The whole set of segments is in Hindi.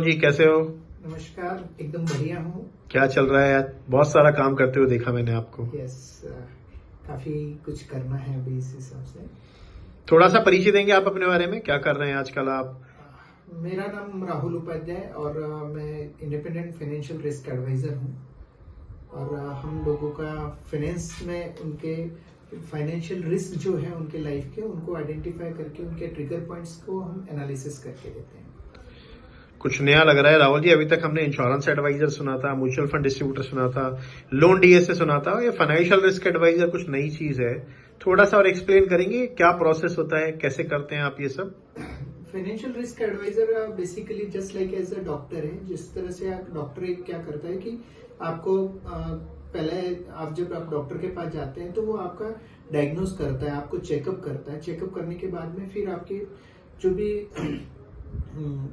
जी, कैसे हो? नमस्कार, एकदम बढ़िया हूँ। क्या चल रहा है यार? बहुत सारा काम करते हुए देखा मैंने आपको। यस, काफी कुछ करना है अभी इस हिसाब से। थोड़ा सा परिचय देंगे आप अपने बारे में, क्या कर रहे हैं आजकल आप? मेरा नाम राहुल उपाध्याय और मैं इंडिपेंडेंट फाइनेंशियल रिस्क एडवाइजर हूँ। और हम लोगों का फाइनेंस में उनके फाइनेंशियल रिस्क जो है उनके लाइफ के, उनको आइडेंटिफाई करके उनके ट्रिगर पॉइंट्स को हम एनालिसिस करके देते हैं। कुछ नया लग रहा है राहुल जी। अभी तक हमने इंश्योरेंस एडवाइजर सुना था, म्यूचुअल फंड डिस्ट्रीब्यूटर सुना था, लोन डीएसए सुना था। ये फाइनेंशियल रिस्क एडवाइजर कुछ नई चीज है। थोड़ा सा और एक्सप्लेन करेंगे क्या प्रोसेस होता है, कैसे करते हैं आप ये सब? Financial risk adviser basically just like as a doctor है। जिस तरह से आप डॉक्टर एक क्या करता है कि आपको पहले जब आप डॉक्टर के पास जाते हैं तो वो आपका डायग्नोज करता है, आपको चेकअप करता है। चेकअप करने के बाद में फिर आपकी जो भी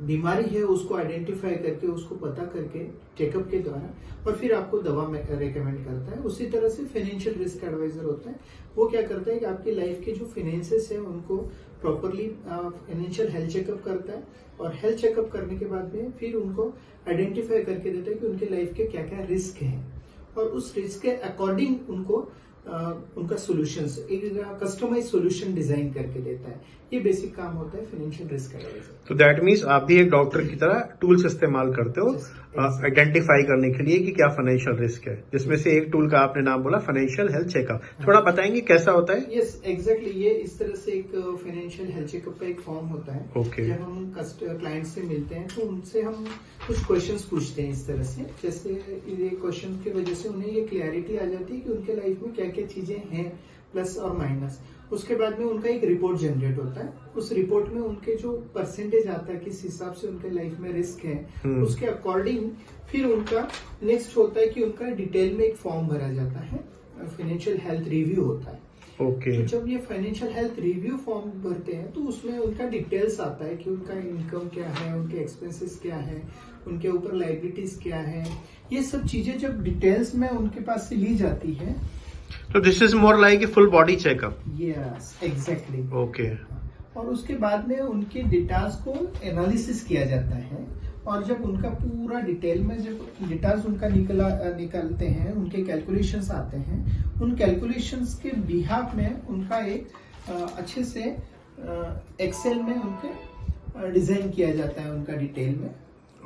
बीमारी है उसको आइडेंटिफाई करके, उसको पता करके चेकअप के द्वारा, और फिर आपको दवा रेकमेंड करता है। उसी तरह से फाइनेंशियल रिस्क एडवाइजर होता है। वो क्या करता है कि आपकी लाइफ के जो फाइनेंसेस है उनको प्रॉपरली फाइनेंशियल हेल्थ चेकअप करता है, और हेल्थ चेकअप करने के बाद में फिर उनको आइडेंटिफाई करके देता है कि उनके लाइफ के क्या क्या रिस्क हैं, और उस रिस्क के अकॉर्डिंग उनको उनका सोल्यूशंस, एक कस्टमाइज सोल्यूशन डिजाइन करके देता है। ये बेसिक काम होता है फाइनेंशियल रिस्क एडवाइजर। तो दैट मीन्स आप भी एक डॉक्टर की तरह टूल्स इस्तेमाल करते हो आइडेंटिफाई करने के लिए कि क्या फाइनेंशियल रिस्क है, जिसमें से एक टूल का आपने नाम बोला फाइनेंशियल हेल्थ चेकअप। थोड़ा बताएंगे कैसा होता है? Yes, exactly. ये इस तरह से एक फाइनेंशियल हेल्थ चेकअप का एक फॉर्म होता है। Okay. जब हम क्लाइंट से मिलते हैं तो उनसे हम कुछ क्वेश्चंस पूछते हैं इस तरह से, जैसे ये क्वेश्चन की वजह से उन्हें ये क्लैरिटी आ जाती है कि उनके लाइफ में क्या क्या चीजें हैं, प्लस और माइनस। उसके बाद में उनका एक रिपोर्ट जनरेट होता है। उस रिपोर्ट में उनके जो परसेंटेज आता है, किस हिसाब से उनके लाइफ में रिस्क है, उसके अकॉर्डिंग फिर उनका नेक्स्ट होता है कि उनका डिटेल में एक फॉर्म भरा जाता है, फाइनेंशियल हेल्थ रिव्यू होता है। ओके। तो जब ये फाइनेंशियल हेल्थ रिव्यू फॉर्म भरते हैं तो उसमें उनका डिटेल्स आता है कि उनका इनकम क्या है, उनके एक्सपेंसेस क्या है, उनके ऊपर लाइबिलिटीज क्या है। ये सब चीजें जब डिटेल्स में उनके पास से ली जाती है, तो this is more like a full body checkup. Yes, exactly. Okay. और उसके बाद में उनके डेटास को एनालिसिस किया जाता है, और जब उनका पूरा डिटेल में जब डेटास उनका निकलते हैं, उनके कैलकुलेशंस आते हैं, उन कैलकुलेशंस के बिहाफ में उनका एक अच्छे से एक्सेल में उनके डिजाइन किया जाता है उनका डिटेल में।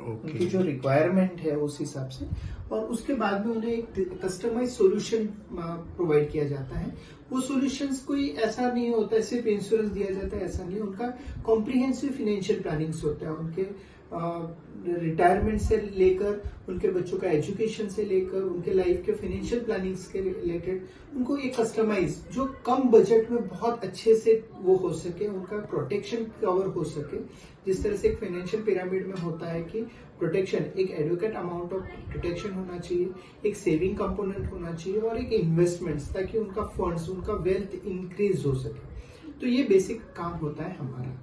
Okay. उनकी जो रिक्वायरमेंट है उस हिसाब से, और उसके बाद में उन्हें एक कस्टमाइज सॉल्यूशन प्रोवाइड किया जाता है। वो सॉल्यूशंस कोई ऐसा नहीं होता है सिर्फ इंश्योरेंस दिया जाता है, ऐसा नहीं। उनका कॉम्प्रिहेंसिव फाइनेंशियल प्लानिंग्स होता है। उनके रिटायरमेंट से लेकर, उनके बच्चों का एजुकेशन से लेकर, उनके लाइफ के फाइनेंशियल प्लानिंग्स के रिलेटेड उनको एक कस्टमाइज, जो कम बजट में बहुत अच्छे से वो हो सके, उनका प्रोटेक्शन कवर हो सके। जिस तरह से एक फाइनेंशियल पिरामिड में होता है कि प्रोटेक्शन, एक एडुकेट अमाउंट ऑफ प्रोटेक्शन होना चाहिए, एक सेविंग कंपोनेंट होना चाहिए, और एक इन्वेस्टमेंट्स, ताकि उनका फंड्स, उनका वेल्थ इंक्रीज हो सके। तो ये बेसिक काम होता है हमारा।